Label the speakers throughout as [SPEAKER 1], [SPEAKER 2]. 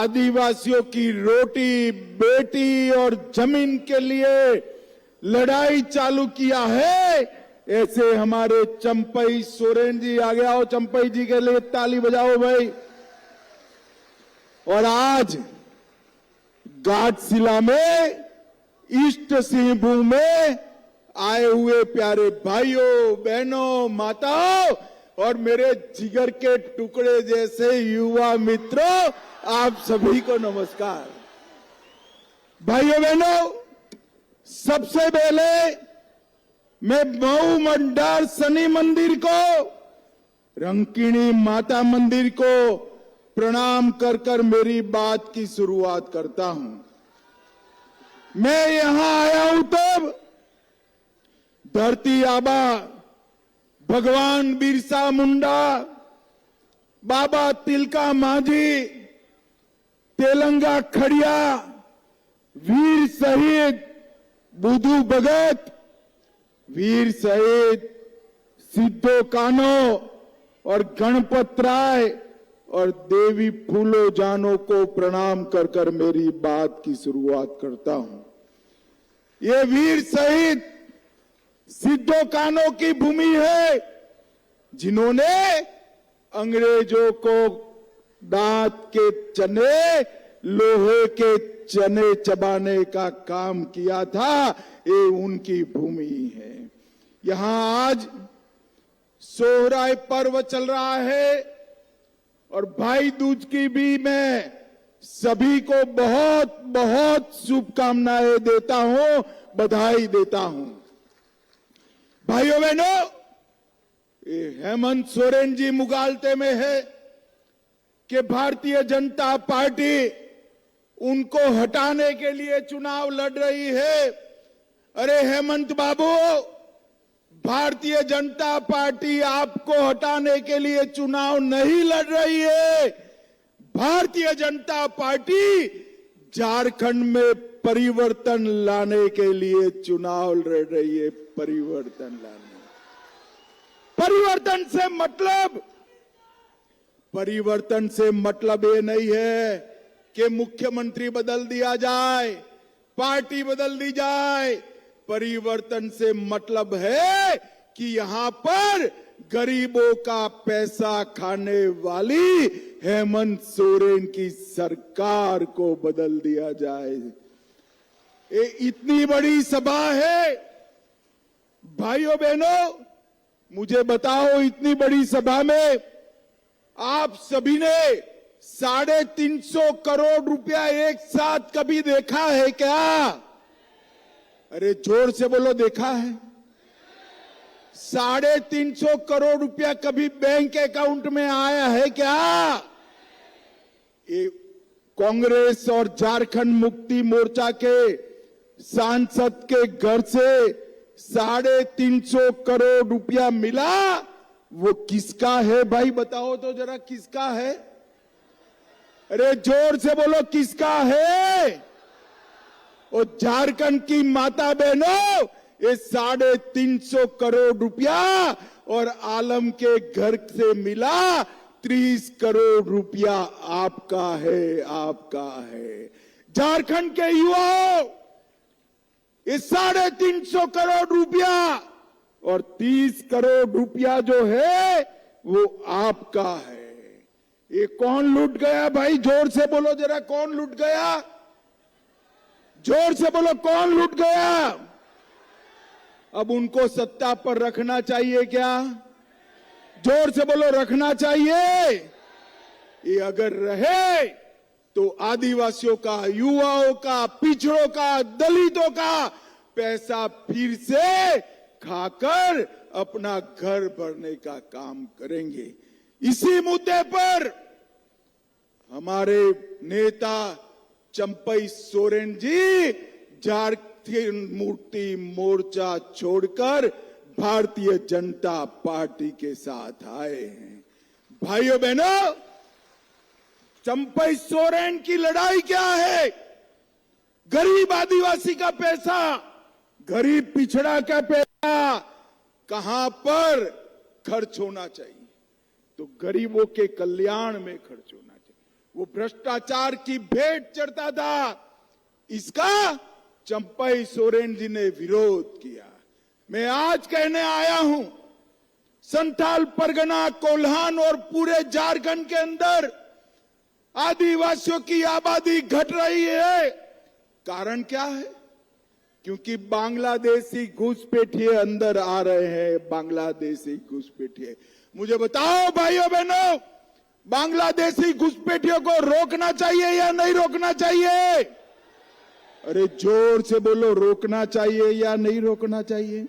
[SPEAKER 1] आदिवासियों की रोटी, बेटी और जमीन के लिए लड़ाई चालू किया है, ऐसे हमारे चंपई सोरेन जी, आगे आओ, चंपई जी के लिए ताली बजाओ भाई। और आज घाटशिला में ईस्ट सिंहभूम में आए हुए प्यारे भाइयों, बहनों, माताओं और मेरे जिगर के टुकड़े जैसे युवा मित्रों, आप सभी को नमस्कार। भाइयों बहनों, सबसे पहले मैं मऊ मंडार शनि मंदिर को, रंकिणी माता मंदिर को प्रणाम कर कर मेरी बात की शुरुआत करता हूं। मैं यहां आया हूं तब धरती आबा भगवान बिरसा मुंडा, बाबा तिलका मांझी, तेलंगा खड़िया, वीर शहीद बुधू भगत, वीर शहीद सिद्धो कानो और गणपत राय और देवी फूलो जानो को प्रणाम कर कर मेरी बात की शुरुआत करता हूं। ये वीर शहीद सिद्धो कानो की भूमि है, जिन्होंने अंग्रेजों को दांत के चने, लोहे के चने चबाने का काम किया था, ये उनकी भूमि है। यहां आज सोहराय पर्व चल रहा है और भाई दूज की भी मैं सभी को बहुत बहुत शुभकामनाएं देता हूं, बधाई देता हूं। भाइयों बहनों, हेमंत सोरेन जी मुगालते में है कि भारतीय जनता पार्टी उनको हटाने के लिए चुनाव लड़ रही है। अरे हेमंत बाबू, भारतीय जनता पार्टी आपको हटाने के लिए चुनाव नहीं लड़ रही है। भारतीय जनता पार्टी झारखंड में परिवर्तन लाने के लिए चुनाव लड़ रही है। परिवर्तन लाने, परिवर्तन से मतलब ये नहीं है कि मुख्यमंत्री बदल दिया जाए, पार्टी बदल दी जाए। परिवर्तन से मतलब है कि यहां पर गरीबों का पैसा खाने वाली हेमंत सोरेन की सरकार को बदल दिया जाए। ये इतनी बड़ी सभा है। भाइयों बहनों, मुझे बताओ, इतनी बड़ी सभा में आप सभी ने 350 करोड़ रुपया एक साथ कभी देखा है क्या? अरे जोर से बोलो, देखा है? 350 करोड़ रुपया कभी बैंक अकाउंट में आया है क्या? ये कांग्रेस और झारखंड मुक्ति मोर्चा के सांसद के घर से 350 करोड़ रुपया मिला। वो किसका है भाई, बताओ तो जरा, किसका है? अरे जोर से बोलो, किसका है? और झारखंड की माता बहनों, ये 350 करोड़ रुपया और आलम के घर से मिला 30 करोड़ रुपया आपका है, आपका है। झारखंड के युवाओं, ये 350 करोड़ रुपया और 30 करोड़ रुपया जो है वो आपका है। ये कौन लूट गया भाई? जोर से बोलो जरा, कौन लूट गया? जोर से बोलो, कौन लूट गया? अब उनको सत्ता पर रखना चाहिए क्या? जोर से बोलो, रखना चाहिए। ये अगर रहे तो आदिवासियों का, युवाओं का, पिछड़ों का, दलितों का पैसा फिर से खाकर अपना घर भरने का काम करेंगे। इसी मुद्दे पर हमारे नेता चंपई सोरेन जी झारखंड मुक्ति मोर्चा छोड़कर भारतीय जनता पार्टी के साथ आए हैं। भाइयों बहनों, चंपई सोरेन की लड़ाई क्या है? गरीब आदिवासी का पैसा, गरीब पिछड़ा का पैसा कहां पर खर्च होना चाहिए? तो गरीबों के कल्याण में खर्च होना चाहिए, वो भ्रष्टाचार की भेंट चढ़ता था, इसका चंपई सोरेन जी ने विरोध किया। मैं आज कहने आया हूं, संथाल परगना, कोल्हान और पूरे झारखंड के अंदर आदिवासियों की आबादी घट रही है। कारण क्या है? क्योंकि बांग्लादेशी घुसपैठिए अंदर आ रहे हैं, बांग्लादेशी घुसपैठिए। मुझे बताओ भाइयों बहनों, बांग्लादेशी घुसपैठियों को रोकना चाहिए या नहीं रोकना चाहिए? अरे जोर से बोलो, रोकना चाहिए या नहीं रोकना चाहिए?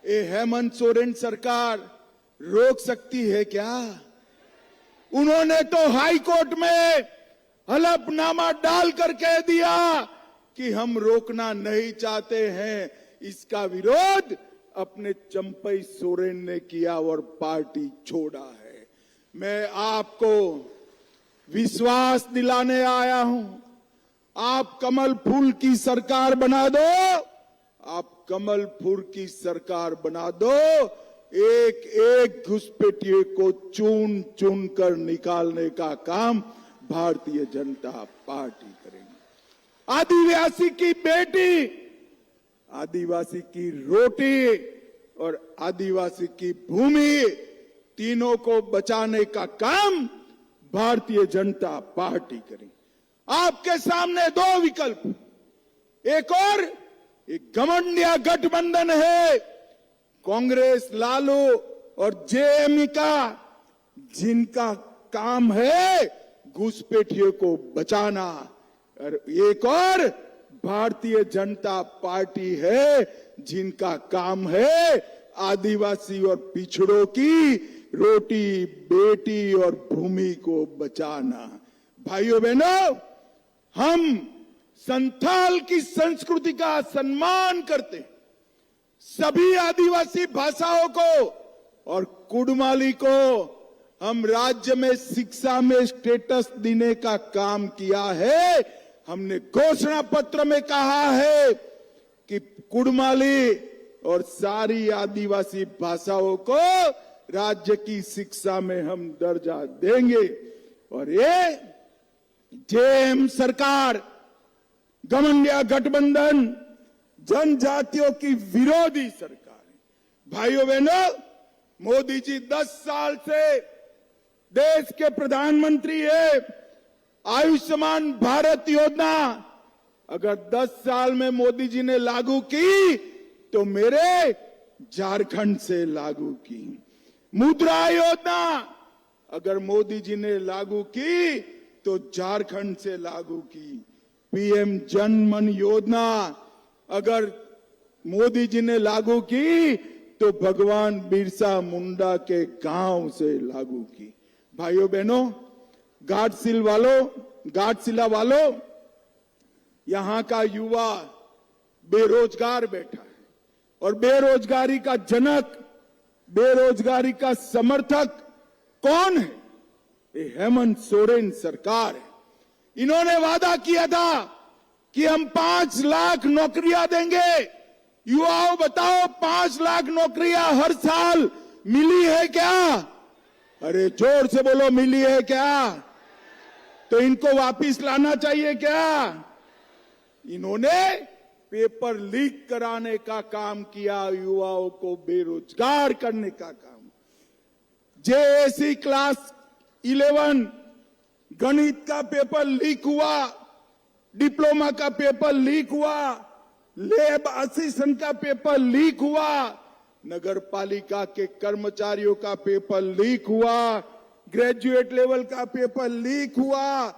[SPEAKER 1] ये हेमंत सोरेन सरकार रोक सकती है क्या? उन्होंने तो हाई कोर्ट में हलफनामा डाल कर कह दिया कि हम रोकना नहीं चाहते हैं। इसका विरोध अपने चंपई सोरेन ने किया और पार्टी छोड़ा है। मैं आपको विश्वास दिलाने आया हूं, आप कमल फूल की सरकार बना दो, आप कमल फूल की सरकार बना दो। एक एक घुसपैठिए को चुन चुन कर निकालने का काम भारतीय जनता पार्टी करेगी। आदिवासी की बेटी, आदिवासी की रोटी और आदिवासी की भूमि, तीनों को बचाने का काम भारतीय जनता पार्टी करेगी। आपके सामने दो विकल्प, एक और एक घमंडिया गठबंधन है, कांग्रेस, लालू और जेएमई का, जिनका काम है घुसपैठियों को बचाना। और एक और भारतीय जनता पार्टी है, जिनका काम है आदिवासी और पिछड़ों की रोटी, बेटी और भूमि को बचाना। भाइयों बहनों, हम संथाल की संस्कृति का सम्मान करते हैं। सभी आदिवासी भाषाओं को और कुडमाली को हम राज्य में शिक्षा में स्टेटस देने का काम किया है। हमने घोषणा पत्र में कहा है कि कुडमाली और सारी आदिवासी भाषाओं को राज्य की शिक्षा में हम दर्जा देंगे। और ये जेएम सरकार, घमंडिया गठबंधन, जनजातियों की विरोधी सरकार है। भाइयों बहनों, मोदी जी 10 साल से देश के प्रधानमंत्री है। आयुष्मान भारत योजना अगर 10 साल में मोदी जी ने लागू की तो मेरे झारखंड से लागू की। मुद्रा योजना अगर मोदी जी ने लागू की तो झारखंड से लागू की। पीएम जन मन योजना अगर मोदी जी ने लागू की तो भगवान बिरसा मुंडा के गांव से लागू की। भाइयों बहनों, घाटशिला वालों, यहां का युवा बेरोजगार बैठा है और बेरोजगारी का जनक, बेरोजगारी का समर्थक कौन है? ये हेमंत सोरेन सरकार है। इन्होंने वादा किया था कि हम 5 लाख नौकरियां देंगे। युवाओं बताओ, 5 लाख नौकरियां हर साल मिली है क्या? अरे जोर से बोलो, मिली है क्या? तो इनको वापिस लाना चाहिए क्या? इन्होंने पेपर लीक कराने का काम किया, युवाओं को बेरोजगार करने का काम। जेएसई क्लास 11 गणित का पेपर लीक हुआ, डिप्लोमा का पेपर लीक हुआ, लैब असिस्टेंट का पेपर लीक हुआ, नगर पालिका के कर्मचारियों का पेपर लीक हुआ, ग्रेजुएट लेवल का पेपर लीक हुआ,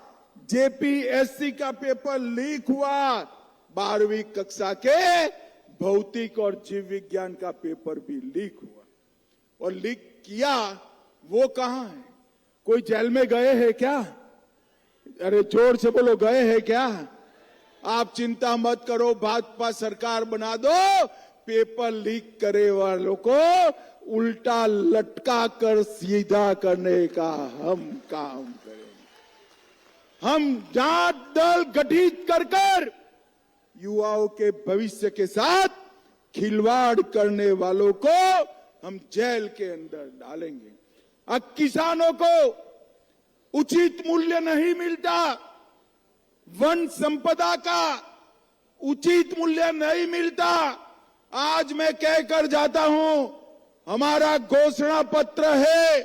[SPEAKER 1] जेपीएससी का पेपर लीक हुआ, 12वीं कक्षा के भौतिक और जीव विज्ञान का पेपर भी लीक हुआ। और लीक किया वो कहां है? कोई जेल में गए हैं क्या? अरे जोर से बोलो, गए हैं क्या? आप चिंता मत करो, भाजपा सरकार बना दो, पेपर लीक करे वालों को उल्टा लटका कर सीधा करने का हम काम करेंगे। हम जांच दल गठित कर युवाओं के भविष्य के साथ खिलवाड़ करने वालों को हम जेल के अंदर डालेंगे। अब किसानों को उचित मूल्य नहीं मिलता, वन संपदा का उचित मूल्य नहीं मिलता। आज मैं कहकर जाता हूं, हमारा घोषणा पत्र है,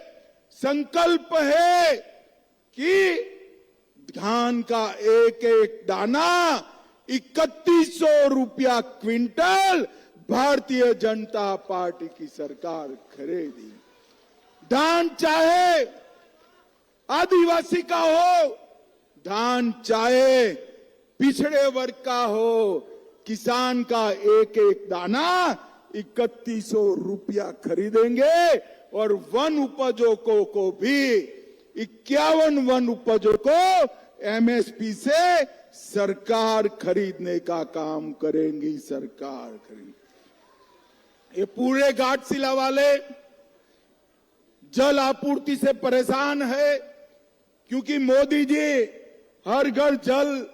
[SPEAKER 1] संकल्प है कि धान का एक एक दाना 3100 रुपया क्विंटल भारतीय जनता पार्टी की सरकार खरीदी। धान चाहे आदिवासी का हो, धान चाहे पिछड़े वर्ग का हो, किसान का एक एक दाना 3100 रुपया खरीदेंगे और वन उपजों को भी 51 वन उपजों को एमएसपी से सरकार खरीदने का काम करेंगी। सरकार खरीद। ये पूरे घाटशिला वाले जल आपूर्ति से परेशान है, क्योंकि मोदी जी हर घर जल,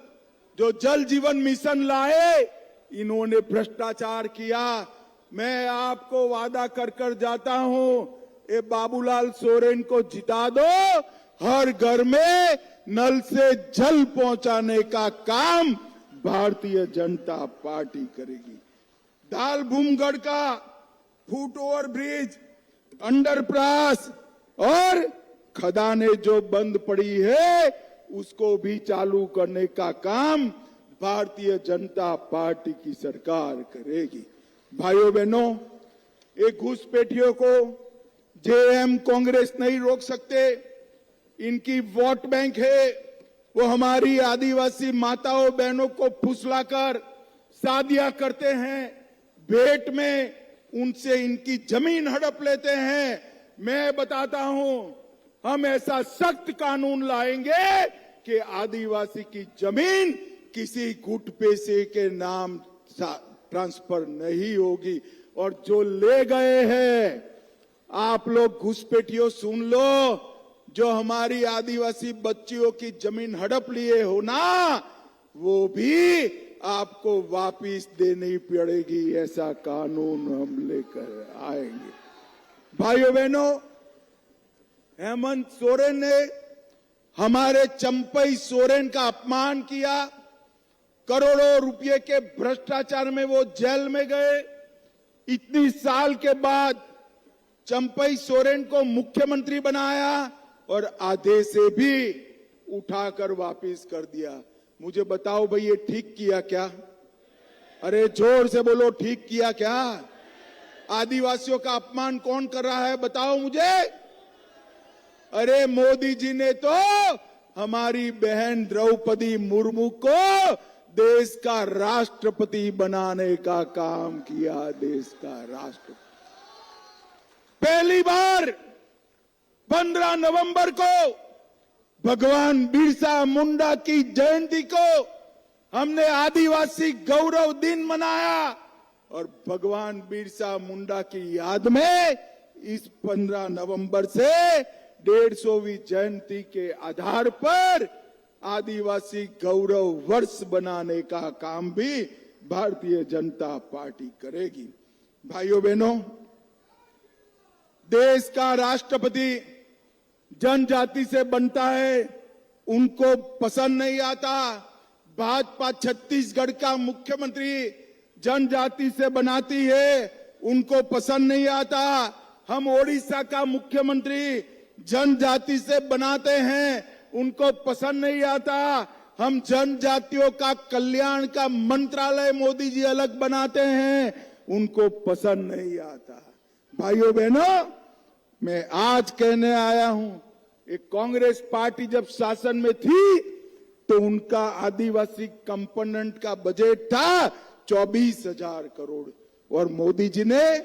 [SPEAKER 1] जो जल जीवन मिशन लाए, इन्होंने भ्रष्टाचार किया। मैं आपको वादा कर कर जाता हूं, ये बाबूलाल सोरेन को जिता दो, हर घर में नल से जल पहुंचाने का काम भारतीय जनता पार्टी करेगी। दाल भूमगढ़ का फुट ओवर ब्रिज, अंडरपास और खदानें जो बंद पड़ी है, उसको भी चालू करने का काम भारतीय जनता पार्टी की सरकार करेगी। भाइयों बहनों, एक घुसपैठियों को जेएम कांग्रेस नहीं रोक सकते। इनकी वोट बैंक है, वो हमारी आदिवासी माताओं बहनों को फुसलाकर शादियां करते हैं, भेंट में उनसे इनकी जमीन हड़प लेते हैं। मैं बताता हूं, हम ऐसा सख्त कानून लाएंगे कि आदिवासी की जमीन किसी गुट पैसे के नाम ट्रांसफर नहीं होगी। और जो ले गए हैं, आप लोग घुसपैठियों सुन लो, जो हमारी आदिवासी बच्चियों की जमीन हड़प लिए हो ना, वो भी आपको वापिस देनी पड़ेगी। ऐसा कानून हम लेकर आएंगे। भाइयों बहनों, हेमंत सोरेन ने हमारे चंपई सोरेन का अपमान किया। करोड़ों रुपए के भ्रष्टाचार में वो जेल में गए। इतनी साल के बाद चंपई सोरेन को मुख्यमंत्री बनाया और आधे से भी उठाकर वापिस कर दिया। मुझे बताओ भाई, ये ठीक किया क्या? अरे जोर से बोलो, ठीक किया क्या? आदिवासियों का अपमान कौन कर रहा है, बताओ मुझे। अरे मोदी जी ने तो हमारी बहन द्रौपदी मुर्मू को देश का राष्ट्रपति बनाने का काम किया। देश का राष्ट्रपति पहली बार 15 नवंबर को भगवान बिरसा मुंडा की जयंती को हमने आदिवासी गौरव दिन मनाया और भगवान बिरसा मुंडा की याद में इस 15 नवंबर से 150वीं जयंती के आधार पर आदिवासी गौरव वर्ष बनाने का काम भी भारतीय जनता पार्टी करेगी। भाइयों बहनों, देश का राष्ट्रपति जनजाति से बनता है, उनको पसंद नहीं आता। भाजपा छत्तीसगढ़ का मुख्यमंत्री जनजाति से बनाती है, उनको पसंद नहीं आता। हम ओडिशा का मुख्यमंत्री जनजाति से बनाते हैं, उनको पसंद नहीं आता। हम जनजातियों का कल्याण का मंत्रालय मोदी जी अलग बनाते हैं, उनको पसंद नहीं आता। भाइयों बहनों, मैं आज कहने आया हूं, एक कांग्रेस पार्टी जब शासन में थी तो उनका आदिवासी कंपोनेंट का बजट था 24,000 करोड़ और मोदी जी ने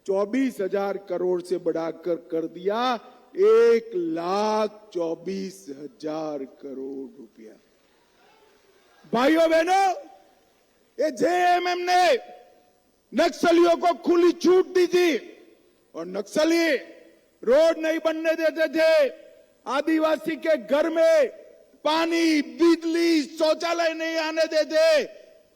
[SPEAKER 1] 24,000 करोड़ से बढ़ाकर कर दिया 1,24,000 करोड़ रुपया। भाइयों बहनों, ये जेएमएम ने नक्सलियों को खुली छूट दी थी और नक्सली रोड नहीं बनने देते थे, आदिवासी के घर में पानी, बिजली, शौचालय नहीं आने देते।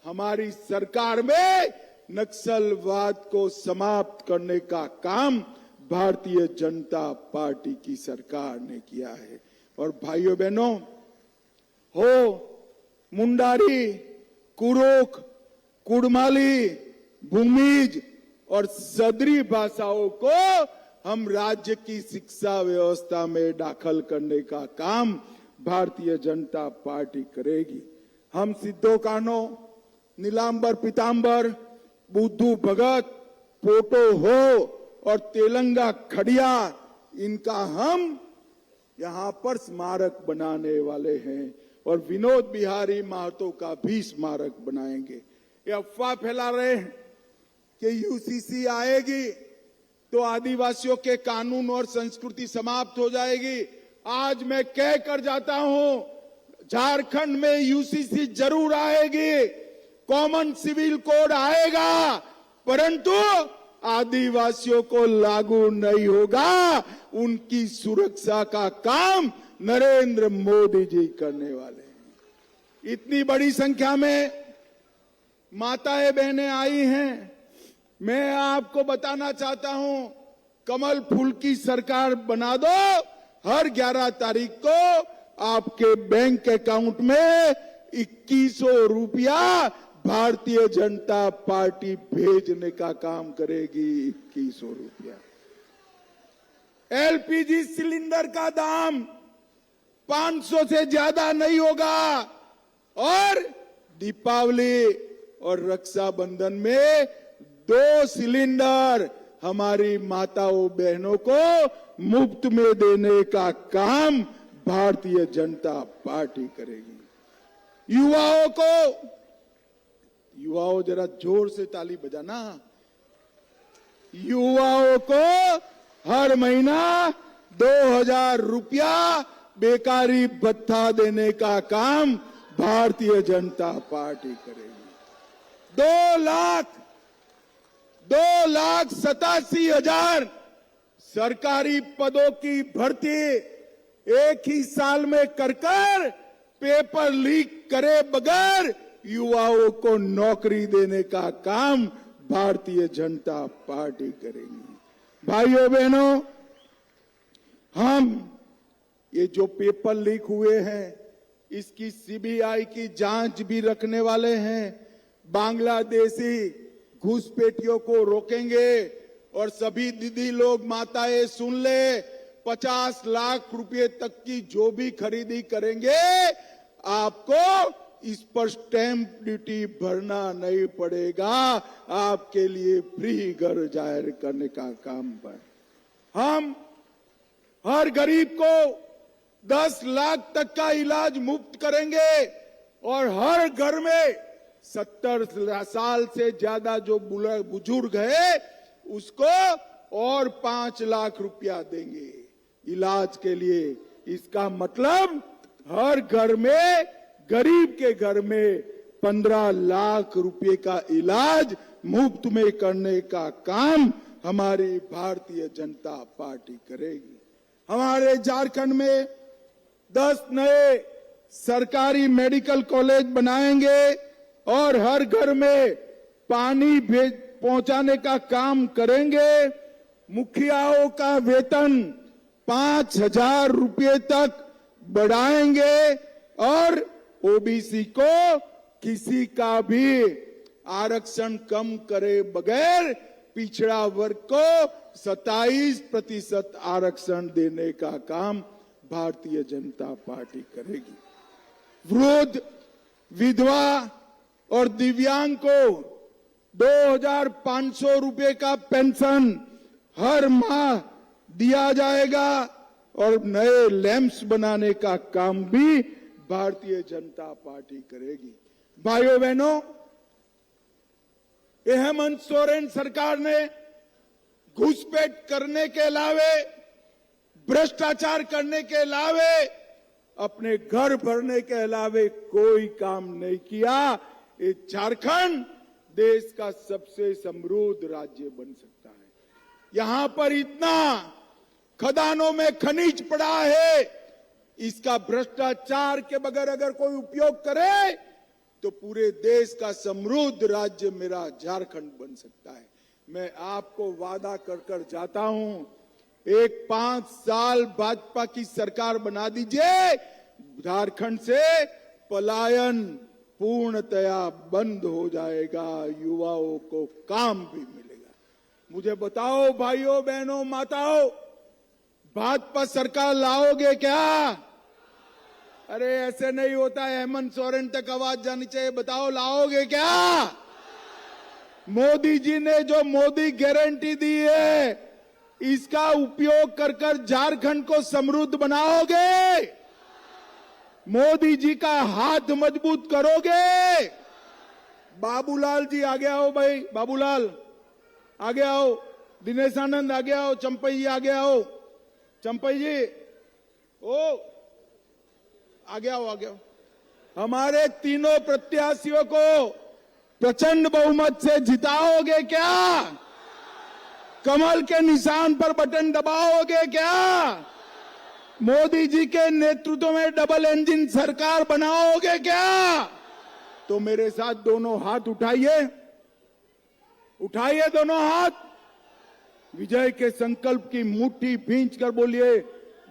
[SPEAKER 1] हमारी सरकार में नक्सलवाद को समाप्त करने का काम भारतीय जनता पार्टी की सरकार ने किया है। और भाइयों बहनों, हो मुंडारी, कुरुख, कुड़माली, भूमिज और सदरी भाषाओं को हम राज्य की शिक्षा व्यवस्था में दाखिल करने का काम भारतीय जनता पार्टी करेगी। हम सिद्धो कान्हो, नीलांबर पीतांबर, बुद्धू भगत, पोटो हो और तेलंगा खड़िया, इनका हम यहाँ पर स्मारक बनाने वाले हैं और विनोद बिहारी महतो का भी स्मारक बनाएंगे। ये अफवाह फैला रहे हैं कि यूसीसी आएगी तो आदिवासियों के कानून और संस्कृति समाप्त हो जाएगी। आज मैं कह कर जाता हूं, झारखंड में यूसीसी जरूर आएगी, कॉमन सिविल कोड आएगा, परंतु आदिवासियों को लागू नहीं होगा। उनकी सुरक्षा का काम नरेंद्र मोदी जी करने वाले हैं। इतनी बड़ी संख्या में माताएं बहनें आई हैं। मैं आपको बताना चाहता हूं, कमल फूल की सरकार बना दो। हर 11 तारीख को आपके बैंक अकाउंट में 2100 रुपया भारतीय जनता पार्टी भेजने का काम करेगी। 2100 रुपया। एलपीजी सिलेंडर का दाम 500 से ज्यादा नहीं होगा और दीपावली और रक्षाबंधन में 2 सिलेंडर हमारी माताओं बहनों को मुफ्त में देने का काम भारतीय जनता पार्टी करेगी। युवाओं जरा जोर से ताली बजाना। युवाओं को हर महीना 2000 रुपया बेकारी भत्ता देने का काम भारतीय जनता पार्टी करेगी। 2,87,000 सरकारी पदों की भर्ती एक ही साल में कर पेपर लीक करे बगैर युवाओं को नौकरी देने का काम भारतीय जनता पार्टी करेगी। भाइयों बहनों, हम ये जो पेपर लीक हुए हैं इसकी सीबीआई की जांच भी रखने वाले हैं। बांग्लादेशी घुसपैठियों को रोकेंगे और सभी दीदी लोग, माताएं सुन ले, 50 लाख रुपए तक की जो भी खरीदी करेंगे आपको इस पर स्टैंप ड्यूटी भरना नहीं पड़ेगा। आपके लिए फ्री घर जाहिर करने का काम पर हम हर गरीब को 10 लाख तक का इलाज मुफ्त करेंगे और हर घर में 70 साल से ज्यादा जो बुजुर्ग है उसको और 5 लाख रुपया देंगे इलाज के लिए। इसका मतलब हर घर में, गरीब के घर में 15 लाख रुपए का इलाज मुफ्त में करने का काम हमारी भारतीय जनता पार्टी करेगी। हमारे झारखंड में 10 नए सरकारी मेडिकल कॉलेज बनाएंगे और हर घर में पानी पहुंचाने का काम करेंगे। मुखियाओं का वेतन 5,000 रुपए तक बढ़ाएंगे और ओबीसी को किसी का भी आरक्षण कम करे बगैर पिछड़ा वर्ग को 27% आरक्षण देने का काम भारतीय जनता पार्टी करेगी। वृद्ध, विधवा और दिव्यांग को 2,500 रुपए का पेंशन हर माह दिया जाएगा और नए लैंप्स बनाने का काम भी भारतीय जनता पार्टी करेगी। भाइयों बहनों, हेमंत सोरेन सरकार ने घुसपैठ करने के अलावे, भ्रष्टाचार करने के अलावे, अपने घर भरने के अलावे कोई काम नहीं किया। ये झारखंड देश का सबसे समृद्ध राज्य बन सकता है। यहां पर इतना खदानों में खनिज पड़ा है, इसका भ्रष्टाचार के बगैर अगर कोई उपयोग करे तो पूरे देश का समृद्ध राज्य मेरा झारखंड बन सकता है। मैं आपको वादा कर कर जाता हूं, एक 5 साल भाजपा की सरकार बना दीजिए, झारखंड से पलायन पूर्णतया बंद हो जाएगा, युवाओं को काम भी मिलेगा। मुझे बताओ भाइयों बहनों माताओं, भाजपा सरकार लाओगे क्या? अरे ऐसे नहीं होता है, हेमंत सोरेन तक आवाज जानी चाहिए। बताओ लाओगे क्या? मोदी जी ने जो मोदी गारंटी दी है, इसका उपयोग कर कर झारखंड को समृद्ध बनाओगे? मोदी जी का हाथ मजबूत करोगे? बाबूलाल जी आगे आओ भाई, बाबूलाल आगे आओ, दिनेश आनंद आगे आओ, चंपई जी आगे आओ, चंपई जी ओ आगे आओ, आगे आओ। हमारे तीनों प्रत्याशियों को प्रचंड बहुमत से जिताओगे क्या? कमल के निशान पर बटन दबाओगे क्या? मोदी जी के नेतृत्व में डबल इंजन सरकार बनाओगे क्या? तो मेरे साथ दोनों हाथ उठाइए, उठाइए दोनों हाथ, विजय के संकल्प की मुट्ठी भींच कर बोलिए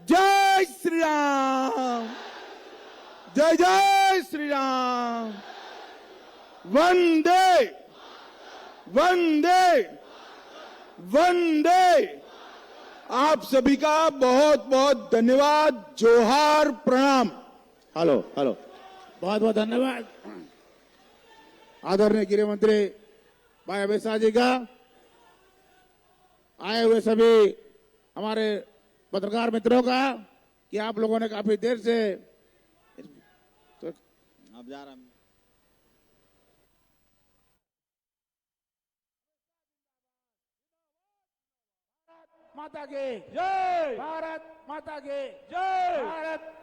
[SPEAKER 1] जय श्री राम, जय जय श्री राम, वंदे वंदे वंदे। आप सभी का बहुत बहुत धन्यवाद, जोहार, प्रणाम।
[SPEAKER 2] हेलो हेलो, बहुत बहुत धन्यवाद आदरणीय गृह मंत्री भाई अमित शाह जी का। आए हुए सभी हमारे पत्रकार मित्रों का कि आप लोगों ने काफी देर से तो अब जा रहा माता की जय, भारत माता की जय, भारत